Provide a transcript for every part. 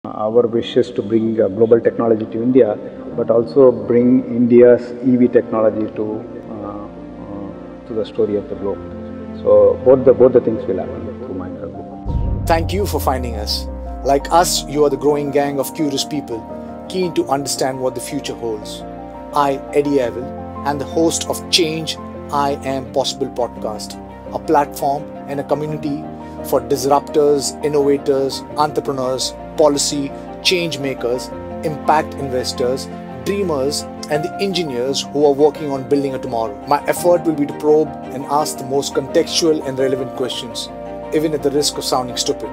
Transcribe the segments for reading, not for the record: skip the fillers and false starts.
Our wish is to bring global technology to India, but also bring India's EV technology to the story of the globe. So both the things will happen through Mahindra Group. Thank you for finding us. Like us, you are the growing gang of curious people, keen to understand what the future holds. I, Eddie Avil, am the host of Change I Am Possible podcast, a platform and a community for disruptors, innovators, entrepreneurs, policy, change makers, impact investors, dreamers, and the engineers who are working on building a tomorrow. My effort will be to probe and ask the most contextual and relevant questions, even at the risk of sounding stupid.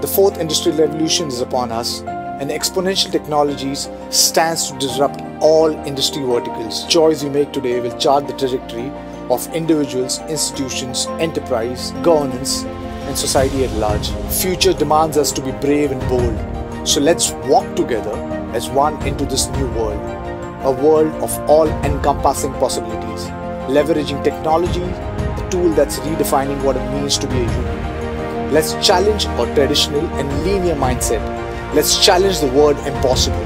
The fourth industrial revolution is upon us, and exponential technologies stands to disrupt all industry verticals. Choice we make today will chart the trajectory of individuals, institutions, enterprise, governance, and society at large. Future demands us to be brave and bold. So let's walk together as one into this new world. A world of all-encompassing possibilities. Leveraging technology, the tool that's redefining what it means to be a human. Let's challenge our traditional and linear mindset. Let's challenge the word impossible.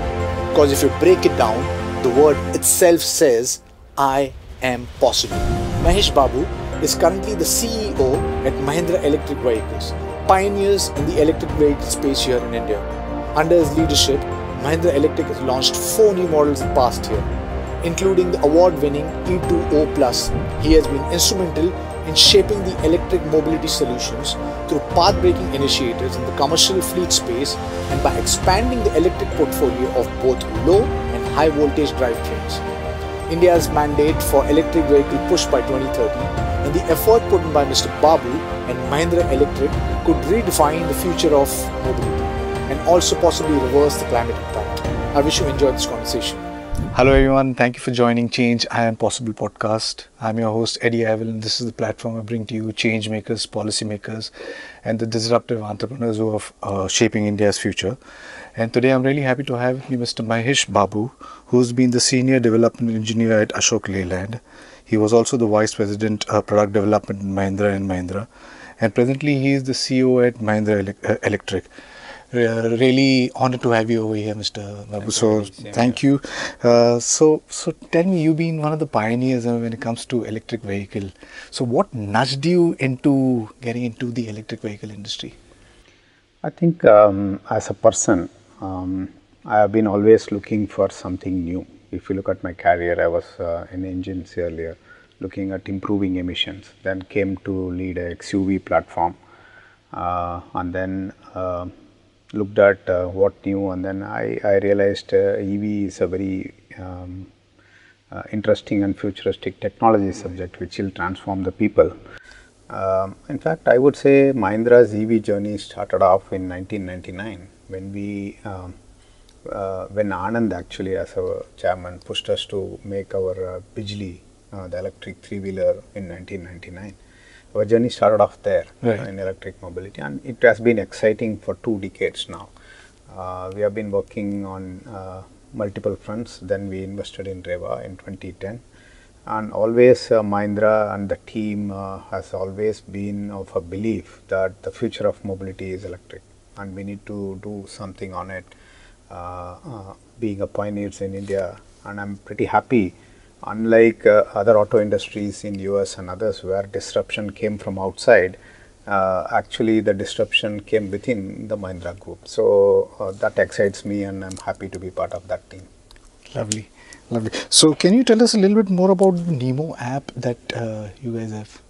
Because if you break it down, the word itself says, I am possible. Mahesh Babu is currently the CEO at Mahindra Electric Vehicles, pioneers in the electric vehicle space here in India. Under his leadership, Mahindra Electric has launched 4 new models in the past year, including the award-winning E2O Plus. He has been instrumental in shaping the electric mobility solutions through path-breaking initiatives in the commercial fleet space and by expanding the electric portfolio of both low and high voltage drivetrains. India's mandate for electric vehicle push by 2030 and the effort put in by Mr. Babu and Mahindra Electric could redefine the future of mobility and also possibly reverse the climate impact. I wish you enjoyed this conversation. Hello everyone, thank you for joining Change I Am Possible podcast. I'm your host Eddie Avil, and this is the platform I bring to you change makers, policy makers, and the disruptive entrepreneurs who are shaping India's future. And today I'm really happy to have with me Mr. Mahesh Babu, who's been the Senior Development Engineer at Ashok Leyland. He was also the Vice President Product Development in Mahindra and Mahindra. And presently he is the CEO at Mahindra Electric. Really honored to have you over here, Mr. Babu. So thank you. So tell me, you've been one of the pioneers when it comes to electric vehicle. So what nudged you into getting into the electric vehicle industry? I think as a person, I have been always looking for something new. If you look at my career, I was in engines earlier, looking at improving emissions. Then came to lead a XUV platform, and then looked at what new, and then I realized EV is a very interesting and futuristic technology subject which will transform the people. In fact, I would say Mahindra's EV journey started off in 1999 when when Anand actually as our chairman pushed us to make our Bijli, the electric three-wheeler in 1999. Our journey started off there in electric mobility, and it has been exciting for 2 decades now. We have been working on multiple fronts. Then we invested in Reva in 2010, and always Mahindra and the team has always been of a belief that the future of mobility is electric, and we need to do something on it. Being a pioneers in India, and I'm pretty happy. Unlike other auto industries in US and others where disruption came from outside, actually the disruption came within the Mahindra group. So that excites me, and I'm happy to be part of that team. Lovely, lovely. So can you tell us a little bit more about the Nemo app that you guys have?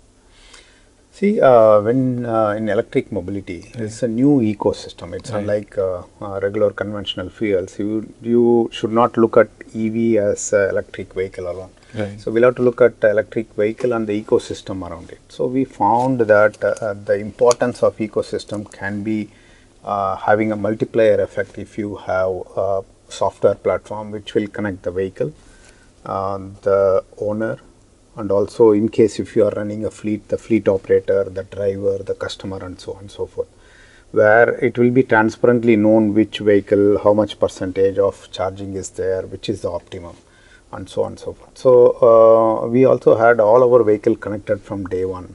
See, when in electric mobility, it's a new ecosystem. It's unlike regular conventional fuels. You should not look at EV as electric vehicle alone. So we'll have to look at electric vehicle and the ecosystem around it. So we found that the importance of ecosystem can be having a multiplier effect if you have a software platform which will connect the vehicle, the owner, and also in case if you are running a fleet, the fleet operator, the driver, the customer, and so on and so forth, where it will be transparently known which vehicle, how much percentage of charging is there, which is the optimum, and so on and so forth. So we also had all our vehicle connected from day one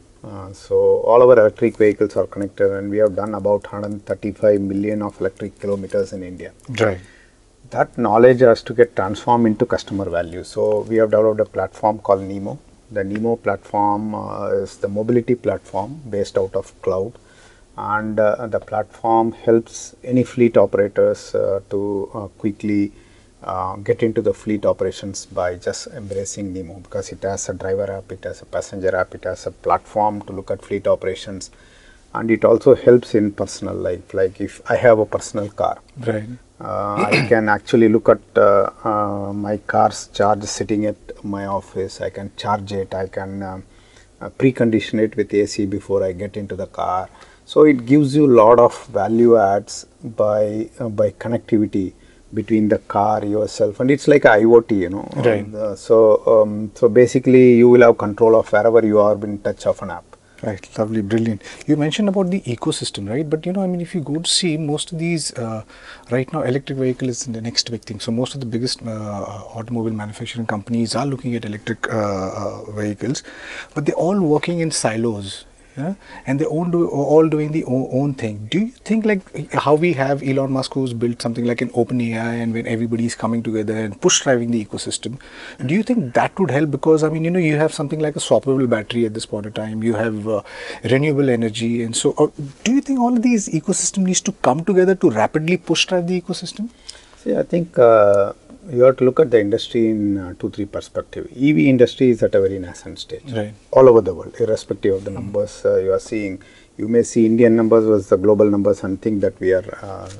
So all our electric vehicles are connected, and we have done about 135 million of electric kilometers in India. Right. That knowledge has to get transformed into customer value. So we have developed a platform called Nemo. The Nemo platform is the mobility platform based out of cloud, and the platform helps any fleet operators to quickly get into the fleet operations by just embracing Nemo, because it has a driver app, it has a passenger app, it has a platform to look at fleet operations, and it also helps in personal life. Like if I have a personal car, Right. I can actually look at my car's charge sitting at my office. I can charge it. I can precondition it with AC before I get into the car. So it gives you a lot of value adds by connectivity between the car, yourself, and it's like a IoT, you know. Right. So basically, you will have control of wherever you are in touch of an app. Right, lovely, brilliant. You mentioned about the ecosystem, right? But I mean, if you go to see most of these, right now, electric vehicle is the next big thing. So most of the biggest automobile manufacturing companies are looking at electric vehicles, but they're all working in silos. Yeah? And they're all doing the own thing. Do you think like how we have Elon Musk, who's built something like an OpenAI, and when everybody's coming together and push driving the ecosystem, do you think that would help? Because I mean, you have something like a swappable battery at this point in time, you have renewable energy, and so do you think all of these ecosystem needs to come together to rapidly push drive the ecosystem? See, I think you have to look at the industry in 2-3 perspective. EV industry is at a very nascent stage, right, all over the world, irrespective of the numbers you are seeing. You may see Indian numbers versus the global numbers and think that we are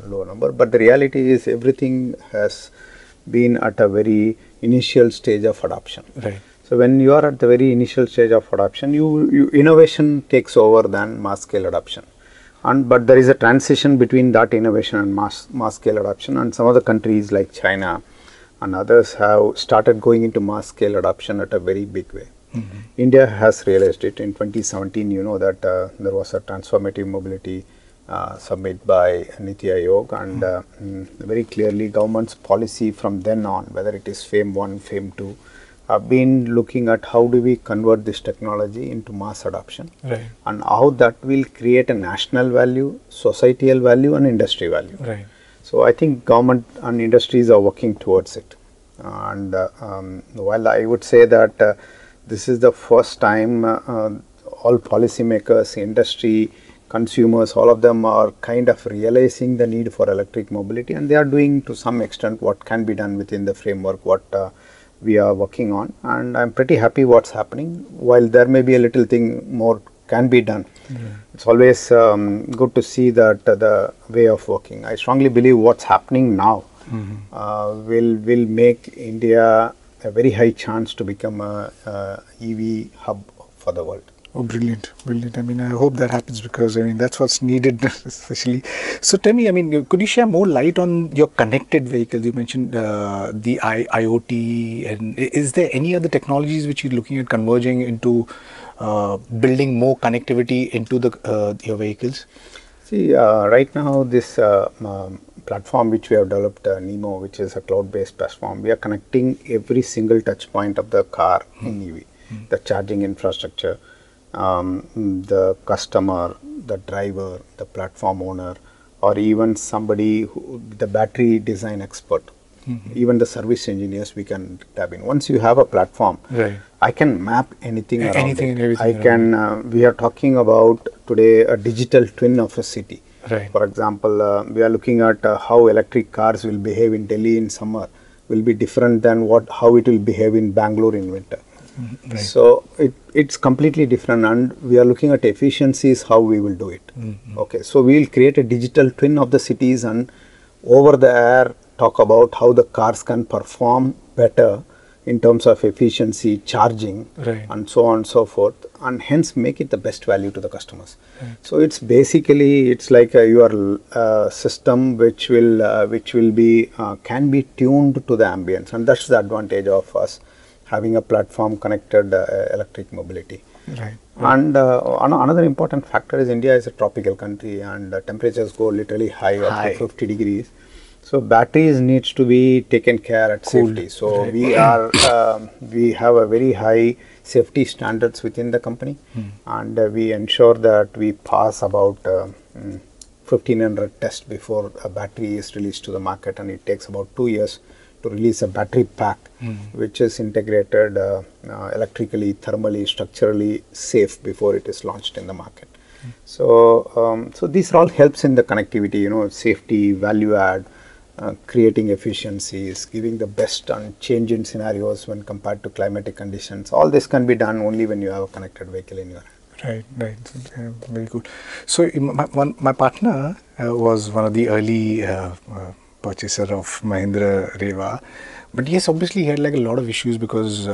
low number, but the reality is everything has been at a very initial stage of adoption. Right. So when you are at the very initial stage of adoption, you innovation takes over than mass scale adoption. But there is a transition between that innovation and mass scale adoption, and some of the countries like China and others have started going into mass scale adoption at a very big way. Mm-hmm. India has realized it. In 2017, you know that there was a transformative mobility summit by Niti Aayog, and very clearly government's policy from then on, whether it is FAME 1, FAME 2, have been looking at how do we convert this technology into mass adoption, right, and how that will create a national value, societal value, and industry value. Right. So I think government and industries are working towards it. And while I would say that this is the first time all policymakers, industry, consumers, all of them are kind of realizing the need for electric mobility, and they are doing to some extent what can be done within the framework what we are working on. And I'm pretty happy what's happening. While there may be a little thing more can be done, it's always good to see that the way of working. I strongly believe what's happening now will make India a very high chance to become a EV hub for the world. Oh, brilliant, brilliant. I mean, I hope that happens, because I mean, that's what's needed, especially. So tell me, I mean, could you share more light on your connected vehicles? You mentioned the IoT, and is there any other technologies which you're looking at converging into building more connectivity into the your vehicles? See, right now this platform which we have developed, Nemo, which is a cloud-based platform, we are connecting every single touch point of the car in EV, the charging infrastructure, the customer, the driver, the platform owner, or even somebody the battery design expert, even the service engineers we can tap in. Once you have a platform, right, I can map anything around anything it. and everything. I can. We are talking about today a digital twin of a city. Right. For example, we are looking at how electric cars will behave in Delhi in summer will be different than how it will behave in Bangalore in winter. Right. So it's completely different, and we are looking at efficiencies how we will do it. Okay, so we will create a digital twin of the cities, and over the air talk about how the cars can perform better in terms of efficiency, charging, right, and so on and so forth, and hence make it the best value to the customers. Right. So it's basically it's like your system which will be can be tuned to the ambience, and that's the advantage of us having a platform connected electric mobility. Right. And another important factor is India is a tropical country, and temperatures go literally high up to 50 degrees. So batteries needs to be taken care at safety. So we have a very high safety standards within the company, and we ensure that we pass about 1500 tests before a battery is released to the market, and it takes about 2 years to release a battery pack, which is integrated electrically, thermally, structurally safe before it is launched in the market. So these all helps in the connectivity, safety, value add, creating efficiencies, giving the best and change in scenarios when compared to climatic conditions. All this can be done only when you have a connected vehicle in your hand. Right. Very cool. So my partner was one of the early purchaser of Mahindra Reva, but yes, obviously he had like a lot of issues because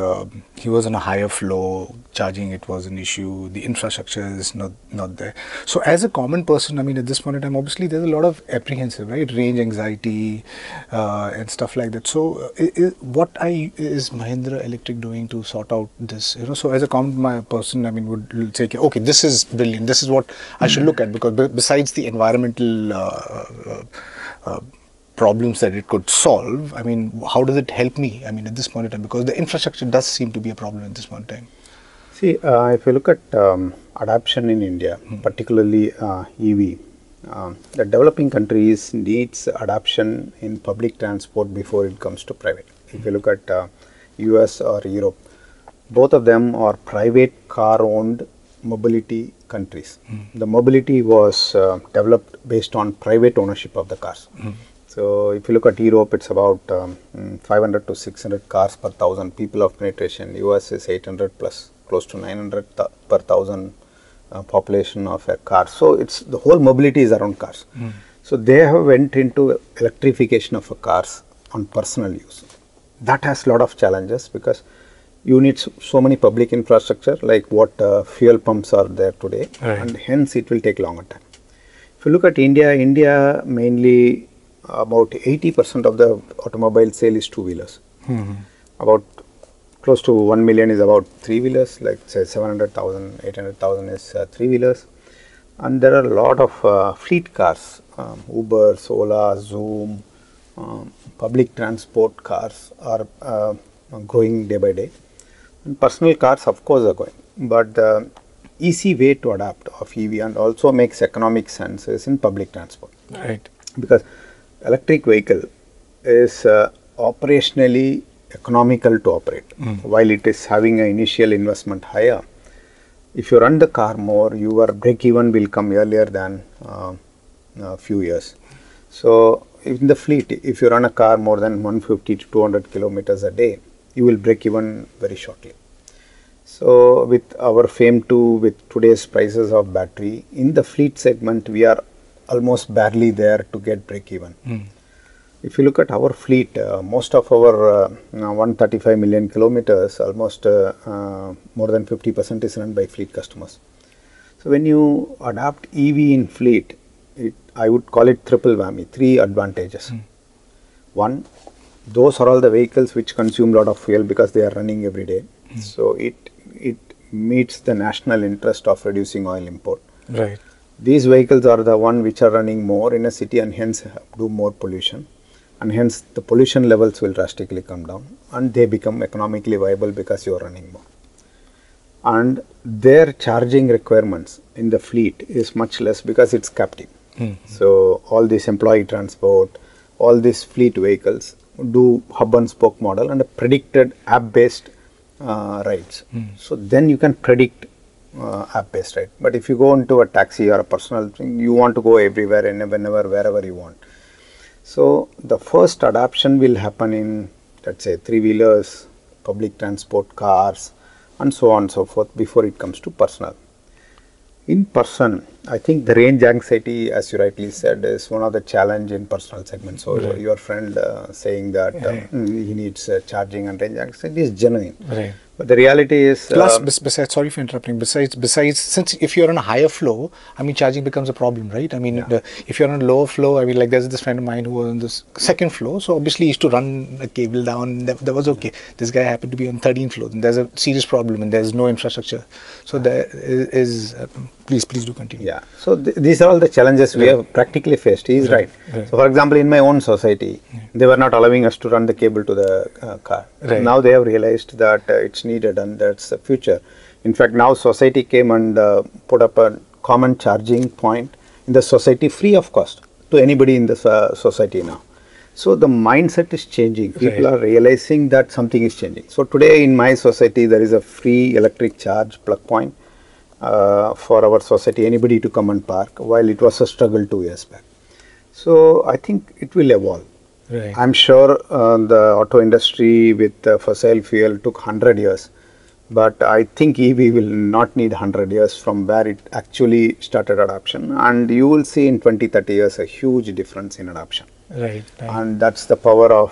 he was on a higher flow, charging it was an issue, the infrastructure is not there. So as a common person, I mean at this point in time, obviously there's a lot of apprehensive, right, range anxiety and stuff like that. So what is Mahindra Electric doing to sort out this? So as a common person, I mean, would say, okay, this is brilliant, this is what I should look at, because besides the environmental problems that it could solve, I mean, how does it help me, I mean, at this point in time, because the infrastructure does seem to be a problem at this point in time. See, if you look at adoption in India, particularly EV, the developing countries needs adoption in public transport before it comes to private. If you look at US or Europe, both of them are private car-owned mobility countries. The mobility was developed based on private ownership of the cars. So if you look at Europe, it's about 500 to 600 cars per thousand people of penetration. US is 800 plus, close to 900 per thousand population of a car. So it's the whole mobility is around cars. So they have went into electrification of cars on personal use. That has a lot of challenges because you need so many public infrastructure like what fuel pumps are there today, and hence it will take longer time. If you look at India mainly about 80% of the automobile sale is two-wheelers. About close to 1 million is about three-wheelers, like say 700,000, 800,000 is three-wheelers. And there are a lot of fleet cars, Uber, Ola, Zoom, public transport cars are growing day by day. And personal cars of course are going. But the easy way to adapt of EV and also makes economic sense is in public transport. Right. Because electric vehicle is operationally economical to operate. While it is having an initial investment higher, if you run the car more, your break even will come earlier than a few years. So in the fleet, if you run a car more than 150 to 200 kilometers a day, you will break even very shortly. So with our FAME 2, with today's prices of battery, in the fleet segment, we are almost barely there to get break even. If you look at our fleet, most of our 135 million kilometers, almost more than 50% is run by fleet customers. So when you adopt EV in fleet, I would call it triple whammy, 3 advantages. One, those are all the vehicles which consume a lot of fuel because they are running every day. So it meets the national interest of reducing oil import. Right. These vehicles are the one which are running more in a city and hence do more pollution, and hence the pollution levels will drastically come down and they become economically viable because you are running more. And their charging requirements in the fleet is much less because it's captive. So all this employee transport, all these fleet vehicles do hub and spoke model and a predicted app-based rides. So then you can predict app-based ride. But if you go into a taxi or a personal thing, you want to go everywhere and whenever, wherever you want. So the first adoption will happen in, let's say, three-wheelers, public transport, cars, and so on and so forth before it comes to personal. In person, I think the range anxiety, as you rightly said, is one of the challenge in personal segment. So your friend saying that he needs charging and range anxiety is genuine. Right. But the reality is... Plus, besides, sorry for interrupting, besides, since if you're on a higher flow, I mean, charging becomes a problem, right? I mean, if you're on a lower flow, I mean, like there's this friend of mine who was on this second floor, so obviously he used to run a cable down, that was okay. This guy happened to be on 13th floor, and there's a serious problem, and there's no infrastructure. So there is Please do continue. Yeah. So these are all the challenges we have practically faced. He is right. So for example, in my own society, they were not allowing us to run the cable to the car. Now they have realized that it's needed and that's the future. In fact, now society came and put up a common charging point in the society free of cost to anybody in the society now. So the mindset is changing. People are realizing that something is changing. So today in my society, there is a free electric charge plug point for our society, anybody to come and park, while it was a struggle 2 years back. So I think it will evolve. I'm sure the auto industry with fossil fuel took 100 years, but I think EV will not need 100 years from where it actually started adoption, and you will see in 20-30 years a huge difference in adoption. And that's the power of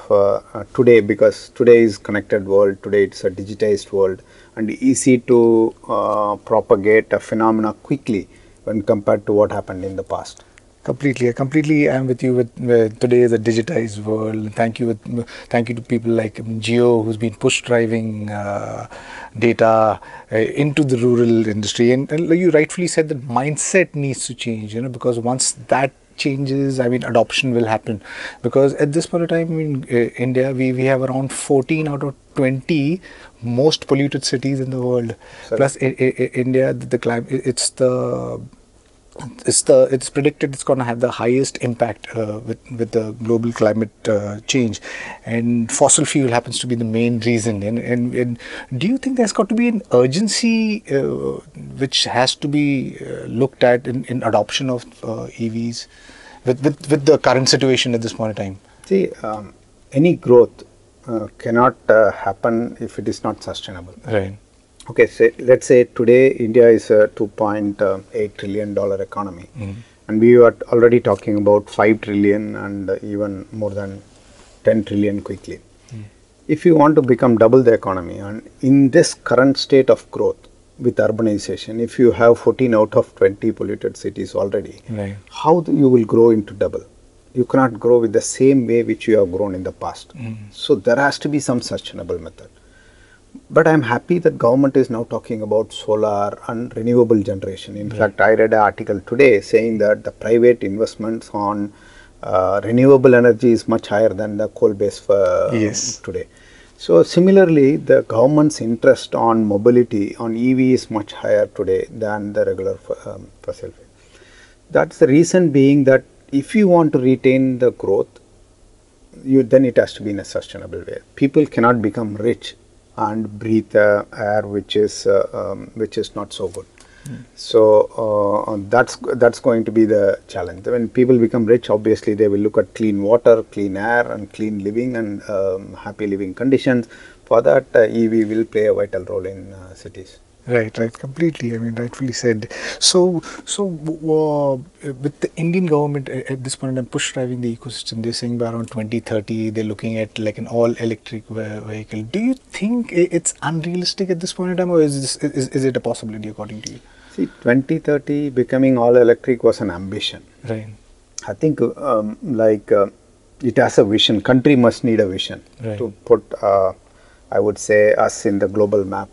today, because today is connected world, today it's a digitized world and easy to propagate a phenomena quickly when compared to what happened in the past. Completely I'm with you with today is a digitized world. Thank you to people like Geo, who's been push driving data into the rural industry, and you rightfully said that mindset needs to change, because once that changes, I mean, adoption will happen. Because at this point of time in India, we have around 14 out of 20 most polluted cities in the world. Plus India, the climate, it's predicted it's going to have the highest impact with the global climate change, and fossil fuel happens to be the main reason. And do you think there's got to be an urgency which has to be looked at in adoption of EVs with the current situation at this point in time? See, any growth cannot happen if it is not sustainable. Okay, so let's say today India is a $2.8 trillion economy, and we are already talking about 5 trillion and even more than 10 trillion quickly. If you want to become double the economy, and in this current state of growth with urbanization, if you have 14 out of 20 polluted cities already, how you will grow into double? You cannot grow with the same way which you have grown in the past. So there has to be some sustainable method. But I'm happy that government is now talking about solar and renewable generation. In fact, I read an article today saying that the private investments on renewable energy is much higher than the coal-based today. So similarly, the government's interest on mobility, on EV is much higher today than the regular fossil fuel. That's the reason being that if you want to retain the growth, then it has to be in a sustainable way. People cannot become rich and breathe air which is not so good. So that's going to be the challenge. When people become rich, obviously they will look at clean water, clean air, and clean living and happy living conditions. For that, EV will play a vital role in cities. Right, completely. I mean, rightfully said. So with the Indian government at this point in time push driving the ecosystem, they're saying by around 2030 they're looking at like an all electric vehicle. Do you think it's unrealistic at this point in time, or is it a possibility according to you? See, 2030 becoming all electric was an ambition. I think it has a vision. Country must need a vision to put, I would say, us in the global map.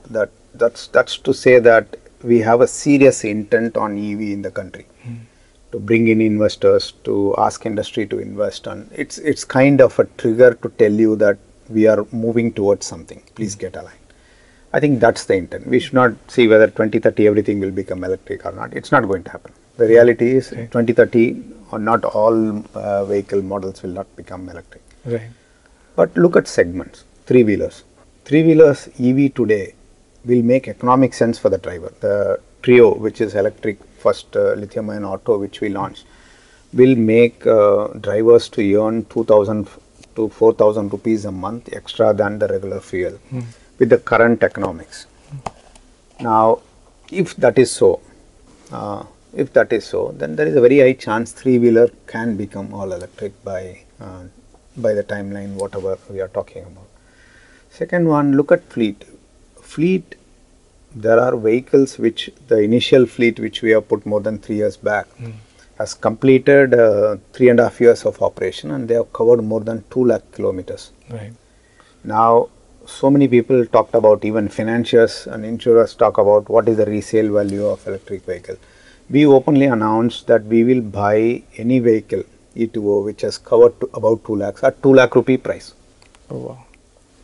That's to say that we have a serious intent on EV in the country, to bring in investors, to ask industry to invest, and it's kind of a trigger to tell you that we are moving towards something. Please get aligned. I think that's the intent. We should not see whether 2030 everything will become electric or not. It's not going to happen. The reality is 2030 or not all vehicle models will not become electric. But look at segments. Three-wheelers EV today will make economic sense for the driver. The Trio, which is electric first lithium-ion auto which we launched, will make drivers to earn 2,000 to 4,000 rupees a month extra than the regular fuel with the current economics. Now, if that is so, then there is a very high chance three-wheeler can become all electric by the timeline whatever we are talking about. Second one, look at fleet. There are vehicles which the initial fleet which we have put more than 3 years back has completed 3.5 years of operation, and they have covered more than 2 lakh kilometers. Now, so many people talked about, even financiers and insurers talk about what is the resale value of electric vehicle. we openly announced that we will buy any vehicle E2O which has covered to about 2 lakhs at 2 lakh rupee price. Oh, wow.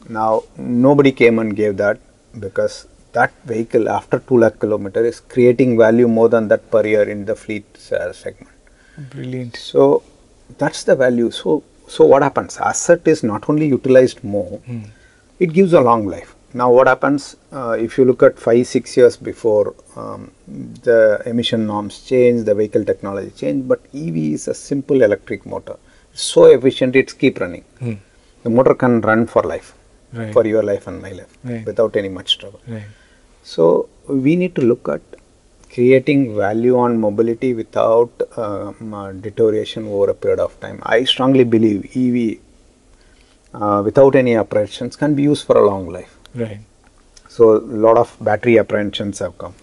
Now, nobody came and gave that, because that vehicle after 2 lakh kilometer is creating value more than that per year in the fleet segment. Brilliant. So, that's the value. So what happens? Asset is not only utilized more, it gives a long life. Now, what happens if you look at 5-6 years before, the emission norms change, the vehicle technology change, but EV is a simple electric motor. It's so efficient, it's keep running. The motor can run for life, for your life and my life, without any much trouble. So, we need to look at creating value on mobility without deterioration over a period of time. I strongly believe EV without any apprehensions can be used for a long life. So, a lot of battery apprehensions have come.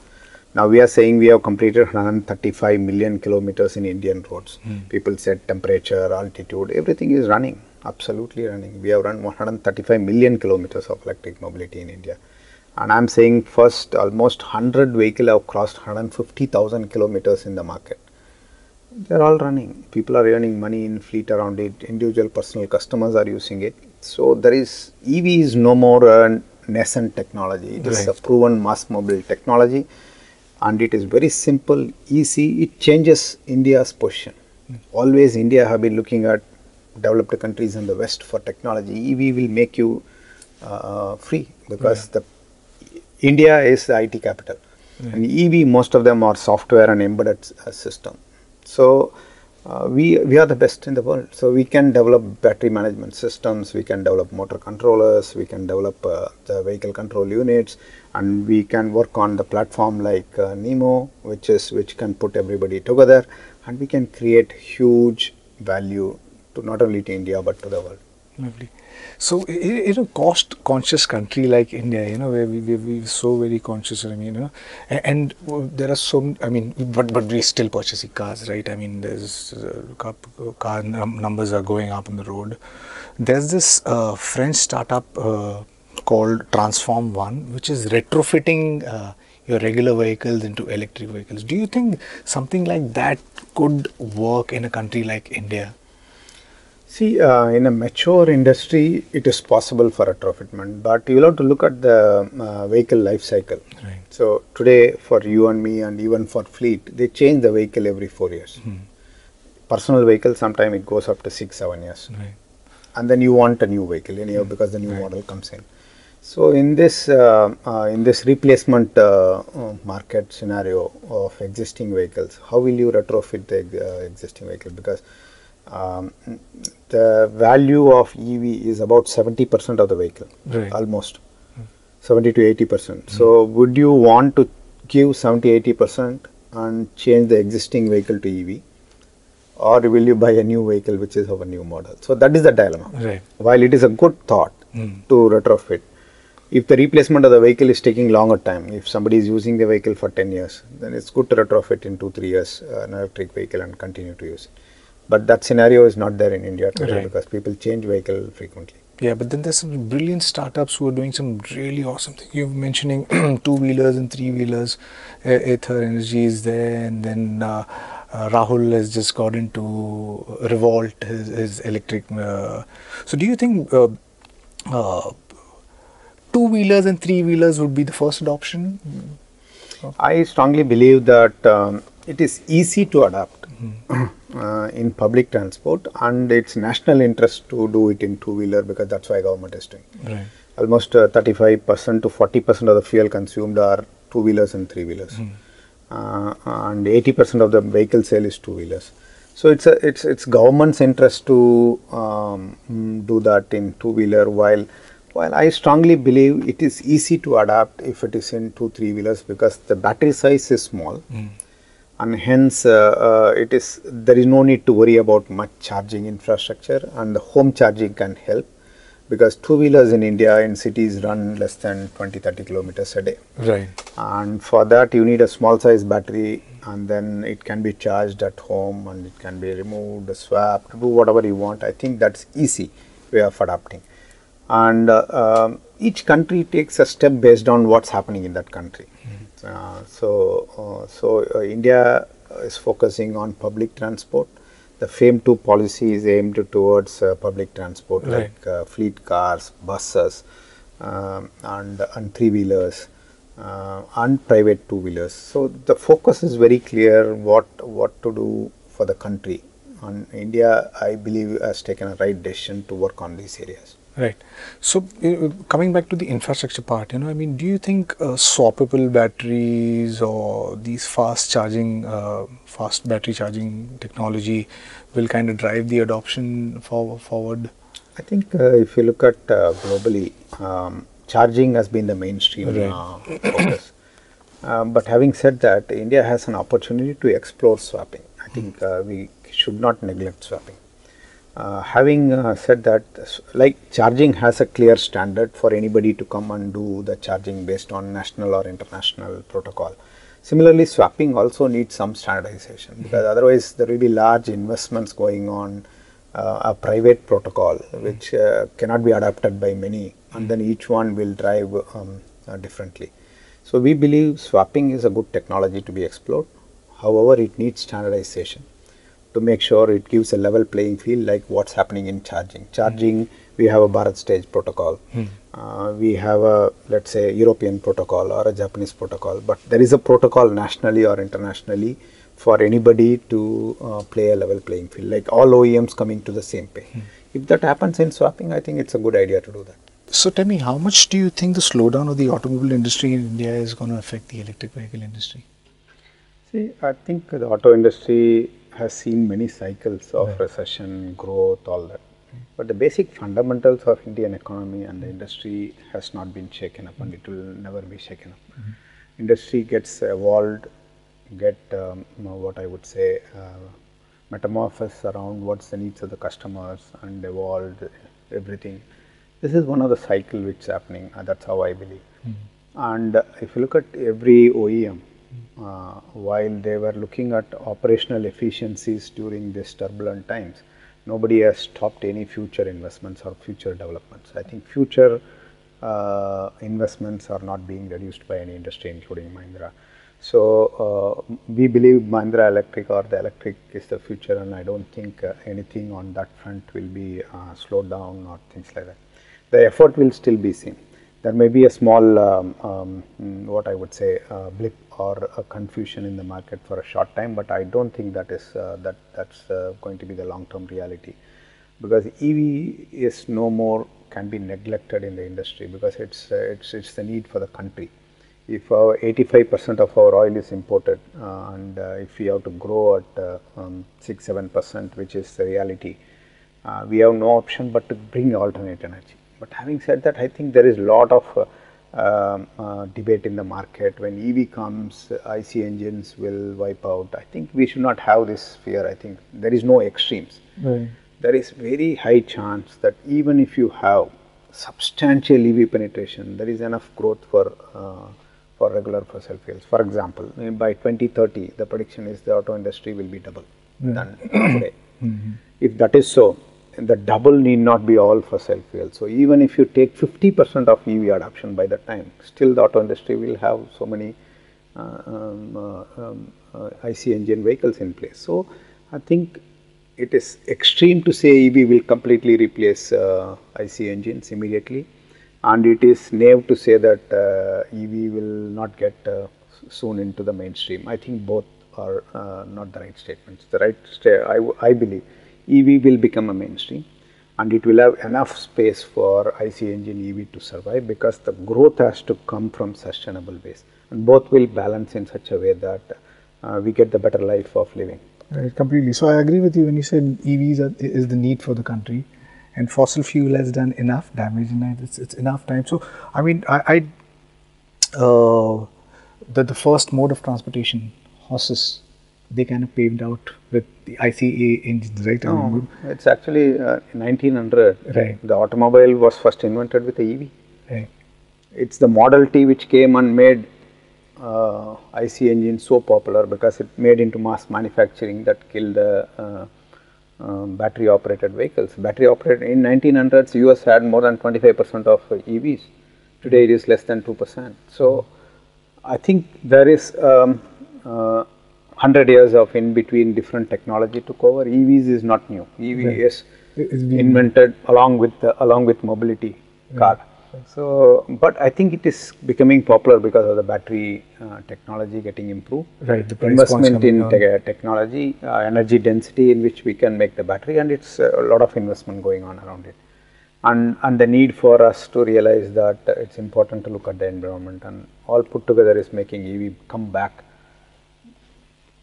Now, we are saying we have completed 135 million kilometers in Indian roads. People said temperature, altitude, everything is running, absolutely running. We have run 135 million kilometers of electric mobility in India. And I am saying first, almost 100 vehicles have crossed 150,000 kilometers in the market. They are all running. People are earning money in fleet around it. Individual personal customers are using it. So, EV is no more a nascent technology. It is a proven mass mobile technology, and it is very simple, easy. It changes India's position. Always India have been looking at developed countries in the West for technology. EV will make you free, because India is the IT capital, and EV, most of them are software and embedded system. So, we are the best in the world. So, we can develop battery management systems, we can develop motor controllers, we can develop the vehicle control units, and we can work on the platform like Nemo, which can put everybody together, and we can create huge value to not only to India but to the world. Lovely. So, in a cost-conscious country like India, where we're so very conscious, and there are so, but we're still purchasing cars, right? There's car numbers are going up on the road. There's this French startup called Transform One, which is retrofitting your regular vehicles into electric vehicles. Do you think something like that could work in a country like India? See, in a mature industry, it is possible for retrofitment, but you will have to look at the vehicle life cycle. So, today for you and me, and even for fleet, they change the vehicle every 4 years. Personal vehicle, sometimes it goes up to 6-7 years. And then you want a new vehicle, because the new model comes in. So, in this replacement market scenario of existing vehicles, how will you retrofit the existing vehicle? Because the value of EV is about 70% of the vehicle, almost 70 to 80%. So, would you want to give 70-80% and change the existing vehicle to EV, or will you buy a new vehicle which is of a new model? So, that is the dilemma. While it is a good thought to retrofit, if the replacement of the vehicle is taking longer time, if somebody is using the vehicle for 10 years, then it's good to retrofit in 2-3 years an electric vehicle and continue to use it. But that scenario is not there in India today, because people change vehicle frequently. Yeah, but then there's some brilliant startups who are doing some really awesome things. You're mentioning two-wheelers and three-wheelers. Ather Energy is there, and then Rahul has just got into Revolt, his electric. So do you think two-wheelers and three-wheelers would be the first adoption? I strongly believe that it is easy to adapt in public transport, and it's national interest to do it in two-wheeler, because that's why government is doing. Almost 35% to 40% of the fuel consumed are two-wheelers and three-wheelers, and 80% of the vehicle sale is two-wheelers. So it's government's interest to do that in two-wheeler, while I strongly believe it is easy to adapt if it is in 2-3 wheelers, because the battery size is small, and hence there is no need to worry about much charging infrastructure, and the home charging can help, because two-wheelers in India in cities run less than 20-30 kilometers a day. And for that you need a small size battery, and then it can be charged at home, and it can be removed, swapped, do whatever you want. I think that's easy way of adapting. And each country takes a step based on what's happening in that country. India is focusing on public transport. The FAME 2 policy is aimed towards public transport, Right. like fleet cars, buses, and three-wheelers, and private two-wheelers. So the focus is very clear what to do for the country. And India, I believe, has taken a right decision to work on these areas. Right. So, coming back to the infrastructure part, I mean, do you think swappable batteries or these fast battery charging technology will kind of drive the adoption forward? I think if you look at globally, charging has been the mainstream focus. But having said that, India has an opportunity to explore swapping. I think we should not neglect swapping. Having said that, like charging has a clear standard for anybody to come and do the charging based on national or international protocol. Similarly, swapping also needs some standardization, because otherwise there will be large investments going on a private protocol which cannot be adapted by many, and then each one will drive differently. So we believe swapping is a good technology to be explored. However, it needs standardization to make sure it gives a level playing field, like what's happening in charging. Charging, we have a Bharat stage protocol. We have a, let's say, European protocol or a Japanese protocol, but there is a protocol nationally or internationally for anybody to play a level playing field, like all OEMs coming to the same page. If that happens in swapping, I think it's a good idea to do that. So tell me, how much do you think the slowdown of the automobile industry in India is going to affect the electric vehicle industry? See, I think the auto industry has seen many cycles of recession, growth, all that. But the basic fundamentals of Indian economy and the industry has not been shaken up, and it will never be shaken up. Industry gets evolved, what I would say, metamorphosis around what's the needs of the customers, and evolved everything. This is one of the cycle which is happening, that's how I believe. And if you look at every OEM, while they were looking at operational efficiencies during these turbulent times, nobody has stopped any future investments or future developments. I think future investments are not being reduced by any industry, including Mahindra. So we believe Mahindra Electric or the electric is the future, and I don't think anything on that front will be slowed down or things like that. The effort will still be seen. There may be a small, what I would say, blip or a confusion in the market for a short time, but I don't think that is that's going to be the long-term reality, because EV is no more can be neglected in the industry, because it's the need for the country. If 85% of our oil is imported, and if we have to grow at 6-7%, which is the reality, we have no option but to bring alternate energy. But having said that, I think there is a lot of debate in the market. When EV comes, IC engines will wipe out. I think we should not have this fear. I think there is no extremes. Right. There is very high chance that even if you have substantial EV penetration, there is enough growth for regular fossil fuels. For example, by 2030, the prediction is the auto industry will be double than today. If that is so, the double need not be all fossil fuels. So even if you take 50% of EV adoption by that time, still the auto industry will have so many IC engine vehicles in place. So I think it is extreme to say EV will completely replace IC engines immediately, and it is naive to say that EV will not get soon into the mainstream. I think both are not the right statements. The right I believe EV will become a mainstream, and it will have enough space for IC engine EV to survive, because the growth has to come from sustainable base, and both will balance in such a way that we get the better life of living. Right, completely. So I agree with you when you said EVs is the need for the country, and fossil fuel has done enough damage in it. It's enough time. So I mean, the first mode of transportation, horses, they kind of paved out with the ICE engines, right? No, it's actually 1900. Right. The automobile was first invented with the EV. Right. It's the Model T which came and made IC engine so popular, because it made into mass manufacturing that killed the battery operated vehicles. Battery operated in 1900s, US had more than 25% of EVs. Today it is less than 2%. So I think there is 100 years of in between different technology to cover. EVs is not new. EV Right. is It's been- invented along with mobility car. So, but I think it is becoming popular because of the battery technology getting improved. Right, the price points Investment coming in down. technology, energy density in which we can make the battery, and it's a lot of investment going on around it. And the need for us to realize that it's important to look at the environment, and all put together is making EV come back.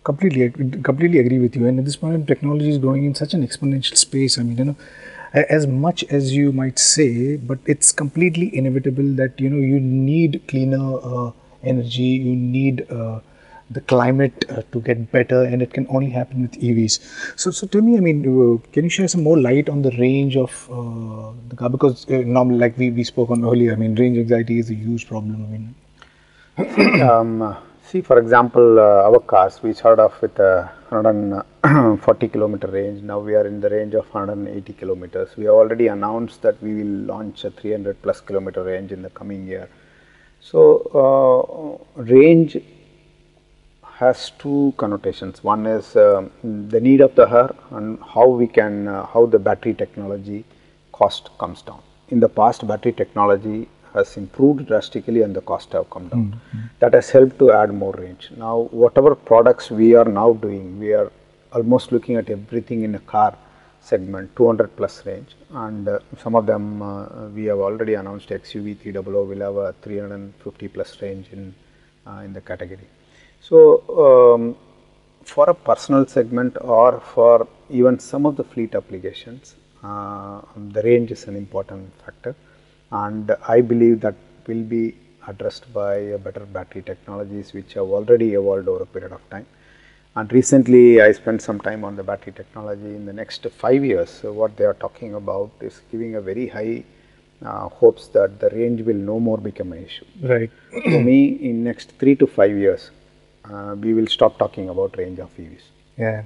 Completely agree with you. And at this point, technology is growing in such an exponential space. I mean, as much as you might say, but it's completely inevitable that you need cleaner energy. You need the climate to get better, and it can only happen with EVs. So tell me, I mean, can you share some more light on the range of the car? Because normally, like we spoke on earlier, I mean, range anxiety is a huge problem. I mean, See, for example, our cars, we started off with a 140-kilometer range. Now we are in the range of 180 kilometers. We have already announced that we will launch a 300+ kilometer range in the coming year. So, range has two connotations. One is the need of the car and how the battery technology cost comes down. In the past, battery technology has improved drastically and the cost have come down. That has helped to add more range. Now, whatever products we are now doing, we are almost looking at everything in a car segment, 200+ range, and some of them we have already announced. XUV 300 will have a 350+ range in the category. So, for a personal segment or for even some of the fleet applications, the range is an important factor, and I believe that will be addressed by better battery technologies which have already evolved over a period of time. And recently I spent some time on the battery technology. In the next 5 years, so what they are talking about is giving a very high hopes that the range will no more become an issue. right. For me, in next 3 to 5 years, we will stop talking about range of EVs. Yeah.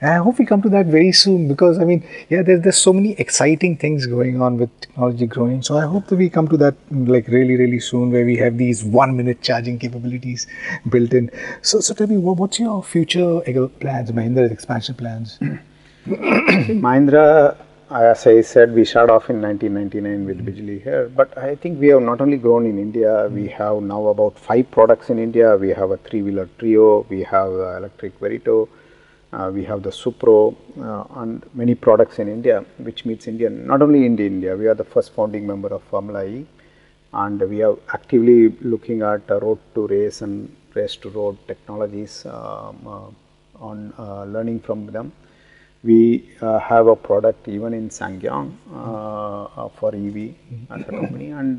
And I hope we come to that very soon, because I mean, yeah, there's so many exciting things going on with technology growing. So I hope that we come to that like really soon, where we have these 1-minute charging capabilities built in. So tell me, what's your future plans, Mahindra's expansion plans? Mahindra, as I said, we started off in 1999 with Bijli here, but I think we have not only grown in India, we have now about 5 products in India. We have a 3-wheeler Trio, we have electric Verito, we have the Supro, and many products in India, which means Indian. Not only in India, we are the first founding member of Formula E, and we are actively looking at road to race and race to road technologies on learning from them. We have a product even in Sangyong for EV as a company, and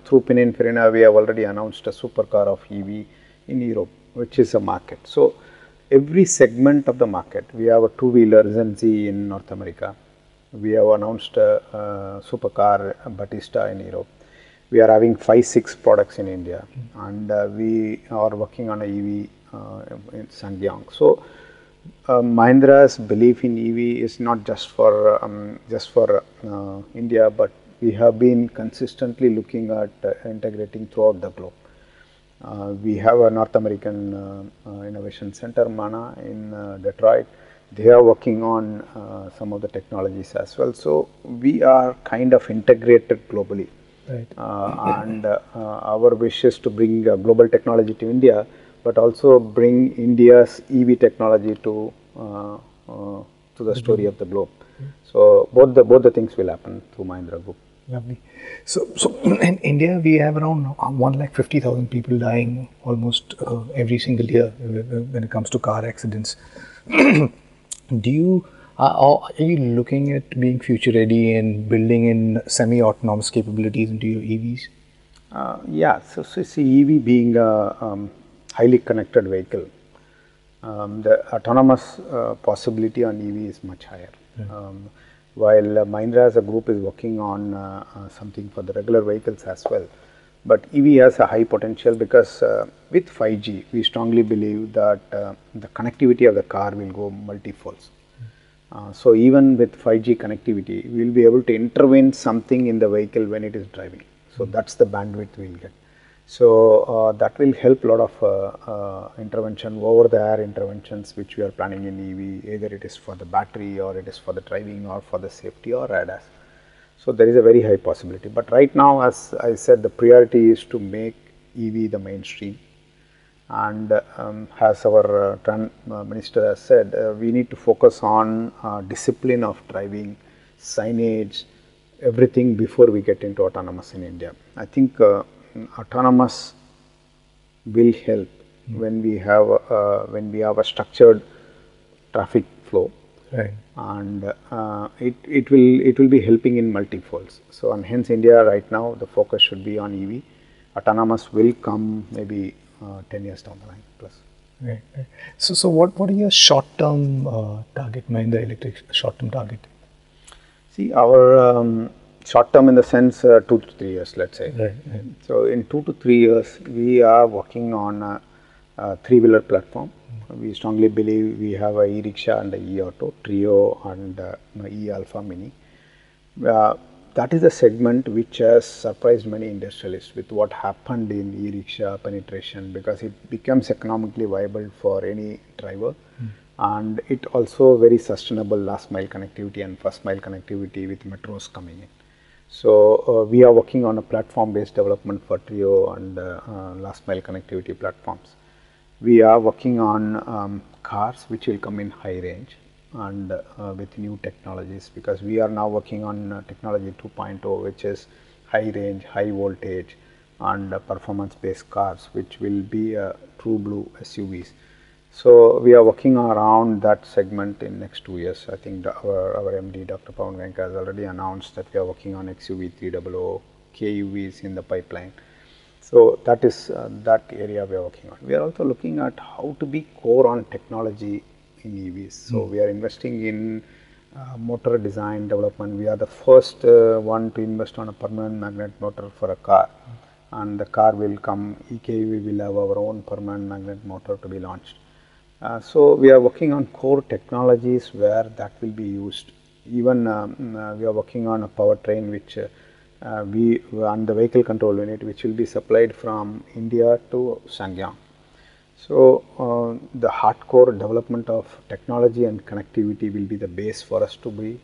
through Pininfarina we have already announced a supercar of EV in Europe, which is a market. So, every segment of the market, we have a 2-wheeler Zenzi in North America, we have announced a supercar Batista in Europe, we are having 5-6 products in India, and we are working on a EV in Sangyong. So, Mahindra's belief in EV is not just for India, but we have been consistently looking at integrating throughout the globe. We have a North American innovation center, MANA, in Detroit. They are working on some of the technologies as well. So, we are kind of integrated globally. Right. And our wish is to bring global technology to India, but also bring India's EV technology to the story of the globe. So, both the things will happen through Mahindra Group. Lovely. So in India, we have around 150,000 people dying almost every single year when it comes to car accidents. Are you looking at being future ready and building in semi-autonomous capabilities into your EVs? Yeah, so see, EV being a highly connected vehicle, the autonomous possibility on EV is much higher. While Mahindra as a group is working on something for the regular vehicles as well. But EV has a high potential because with 5G, we strongly believe that the connectivity of the car will go multi-folds. So, even with 5G connectivity, we will be able to intervene something in the vehicle when it is driving. So, that's the bandwidth we will get. So that will help a lot of intervention, over the air interventions which we are planning in EV, either it is for the battery or it is for the driving or for the safety or ADAS. So there is a very high possibility. But right now, as I said, the priority is to make EV the mainstream. And as our minister has said, we need to focus on discipline of driving, signage, everything before we get into autonomous in India. I think autonomous will help when we have a structured traffic flow, Right. and it will be helping in multifolds. So, and hence India right now the focus should be on EV. Autonomous will come maybe 10 years down the line plus. Right. Right. So what are your short-term target, Mahindra Electric short-term target? See, our short term in the sense 2 to 3 years, let's say. Right. Right. So, in 2 to 3 years, we are working on a three-wheeler platform. We strongly believe we have a e-rickshaw and a e-auto, Trio and e-Alpha Mini. That is a segment which has surprised many industrialists with what happened in e-rickshaw penetration, because it becomes economically viable for any driver. And it also very sustainable last mile connectivity and first mile connectivity with metros coming in. So we are working on a platform based development for Trio and last mile connectivity platforms. We are working on cars which will come in high range and with new technologies, because we are now working on technology 2.0, which is high range, high voltage and performance based cars, which will be true blue SUVs. So we are working around that segment in next 2 years. I think our MD Dr. Pawan Venka has already announced that we are working on XUV 300, KUVs in the pipeline. So that is that area we are working on. We are also looking at how to be core on technology in EVs. So we are investing in motor design development. We are the first one to invest on a permanent magnet motor for a car, and the car will come. EKUV will have our own permanent magnet motor to be launched. So we are working on core technologies where that will be used. Even we are working on a powertrain which we on the vehicle control unit, which will be supplied from India to Shangyang. So the hardcore development of technology and connectivity will be the base for us to be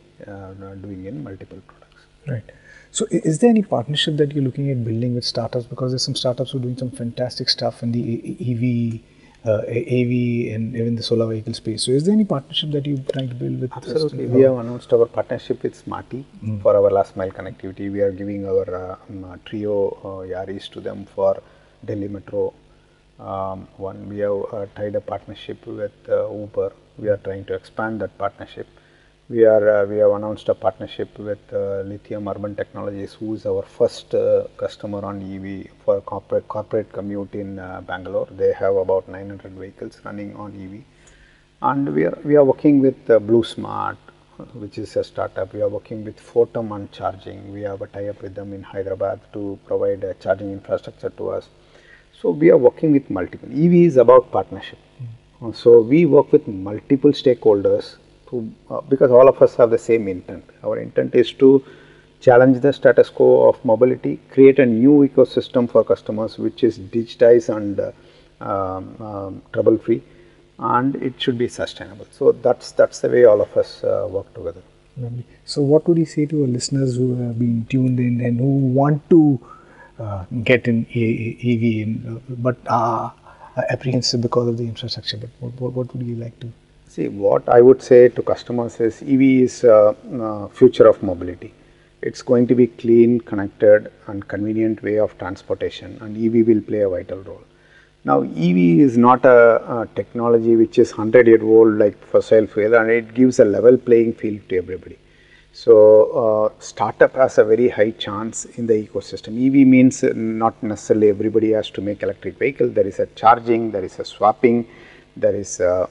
doing in multiple products. Right. So is there any partnership that you're looking at building with startups? Because there's some startups who are doing some fantastic stuff in the EV, AV and even the solar vehicle space. So is there any partnership that you're trying to build with? Absolutely. We have announced our partnership with Smarty for our last mile connectivity. We are giving our Trio Yaris to them for Delhi Metro. One, we have tied a partnership with Uber. We are trying to expand that partnership. We have announced a partnership with Lithium Urban Technologies, who is our first customer on EV for corporate commute in Bangalore. They have about 900 vehicles running on EV, and we are working with Blue Smart, which is a startup. We are working with Photom on charging. We have a tie-up with them in Hyderabad to provide a charging infrastructure to us. So we are working with multiple. EV is about partnership. So we work with multiple stakeholders because all of us have the same intent. Our intent is to challenge the status quo of mobility, create a new ecosystem for customers which is digitized and trouble-free, and it should be sustainable. So that's the way all of us work together. Lovely. So what would you say to our listeners who have been tuned in and who want to get in EV, but are apprehensive because of the infrastructure? But what would you like to? See, what I would say to customers is EV is future of mobility. It's going to be clean, connected and convenient way of transportation, and EV will play a vital role. Now, EV is not a technology which is 100-year-old like fossil fuel, and it gives a level playing field to everybody. So, startup has a very high chance in the ecosystem. EV means not necessarily everybody has to make electric vehicle. There is a charging, there is a swapping, there is a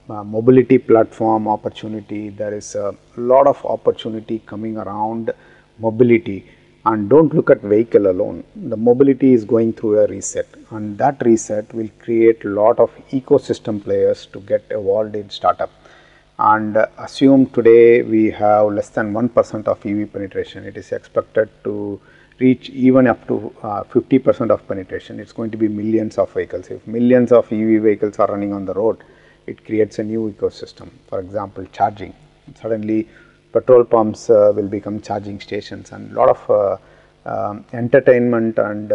mobility platform opportunity, there is a lot of opportunity coming around mobility. And don't look at vehicle alone. The mobility is going through a reset, and that reset will create a lot of ecosystem players to get involved in startup. And assume today we have less than 1% of EV penetration. It is expected to reach even up to 50% of penetration. It's going to be millions of vehicles. If millions of EV vehicles are running on the road, it creates a new ecosystem. For example, charging. Suddenly, petrol pumps will become charging stations, and a lot of entertainment and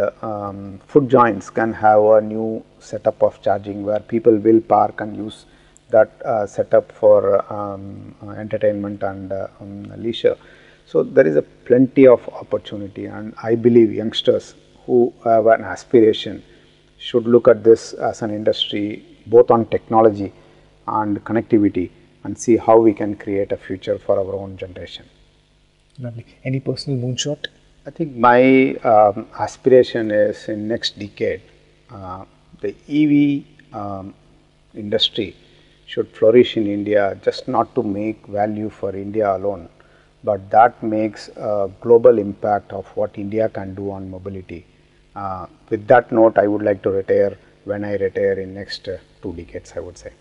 food joints can have a new setup of charging where people will park and use that setup for entertainment and leisure. So there is a plenty of opportunity, and I believe youngsters who have an aspiration should look at this as an industry both on technology and connectivity and see how we can create a future for our own generation. Lovely. Any personal moonshot? I think my aspiration is in next decade, the EV industry should flourish in India, just not to make value for India alone, but that makes a global impact of what India can do on mobility. With that note, I would like to retire when I retire in next 2 decades, I would say.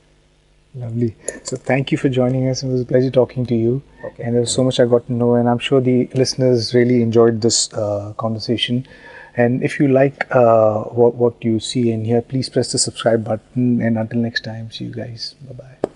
Lovely. So thank you for joining us. It was a pleasure talking to you. Okay. And there was so much I got to know, and I'm sure the listeners really enjoyed this conversation. And if you like what you see and hear, please press the subscribe button. And until next time, see you guys. Bye-bye.